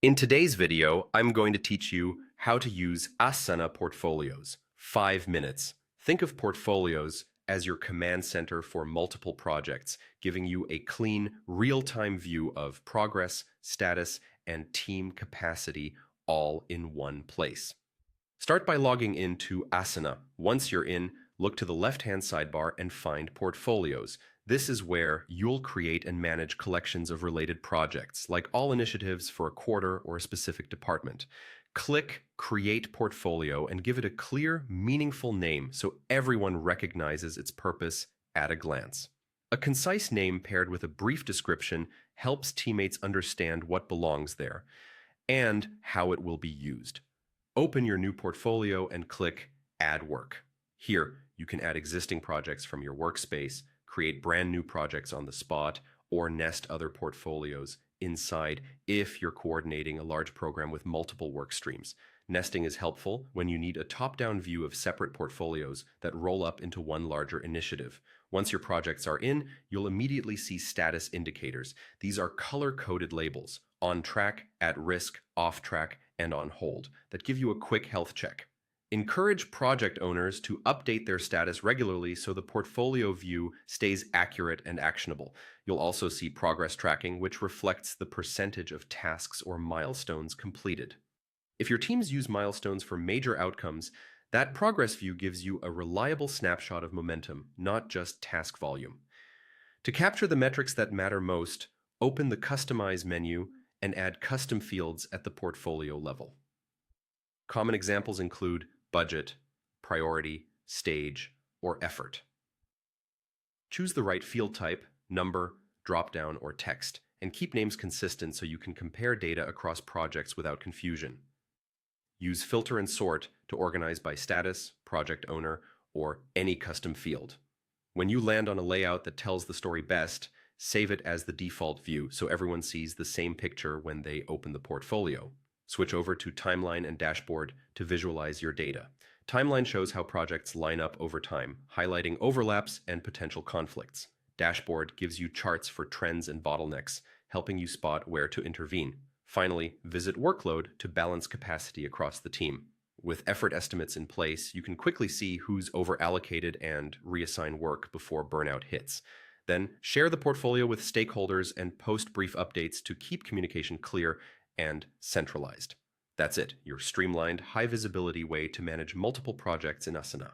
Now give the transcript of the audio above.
In today's video, I'm going to teach you how to use Asana portfolios. 5 minutes. Think of portfolios as your command center for multiple projects, giving you a clean, real-time view of progress, status, and team capacity all in one place. Start by logging into Asana. Once you're in, look to the left-hand sidebar and find Portfolios. This is where you'll create and manage collections of related projects, like all initiatives for a quarter or a specific department. Click Create Portfolio and give it a clear, meaningful name so everyone recognizes its purpose at a glance. A concise name paired with a brief description helps teammates understand what belongs there and how it will be used. Open your new portfolio and click Add Work. Here, you can add existing projects from your workspace, create brand new projects on the spot, or nest other portfolios inside if you're coordinating a large program with multiple work streams. Nesting is helpful when you need a top-down view of separate portfolios that roll up into one larger initiative. Once your projects are in, you'll immediately see status indicators. These are color-coded labels: on track, at risk, off track, and on hold, that give you a quick health check. Encourage project owners to update their status regularly so the portfolio view stays accurate and actionable. You'll also see progress tracking, which reflects the percentage of tasks or milestones completed. If your teams use milestones for major outcomes, that progress view gives you a reliable snapshot of momentum, not just task volume. To capture the metrics that matter most, open the Customize menu and add custom fields at the portfolio level. Common examples include budget, priority, stage, or effort. Choose the right field type, number, dropdown, or text, and keep names consistent so you can compare data across projects without confusion. Use filter and sort to organize by status, project owner, or any custom field. When you land on a layout that tells the story best, save it as the default view so everyone sees the same picture when they open the portfolio. Switch over to Timeline and Dashboard to visualize your data. Timeline shows how projects line up over time, highlighting overlaps and potential conflicts. Dashboard gives you charts for trends and bottlenecks, helping you spot where to intervene. Finally, visit Workload to balance capacity across the team. With effort estimates in place, you can quickly see who's overallocated and reassign work before burnout hits. Then share the portfolio with stakeholders and post brief updates to keep communication clear and centralized. That's it, your streamlined, high-visibility way to manage multiple projects in Asana.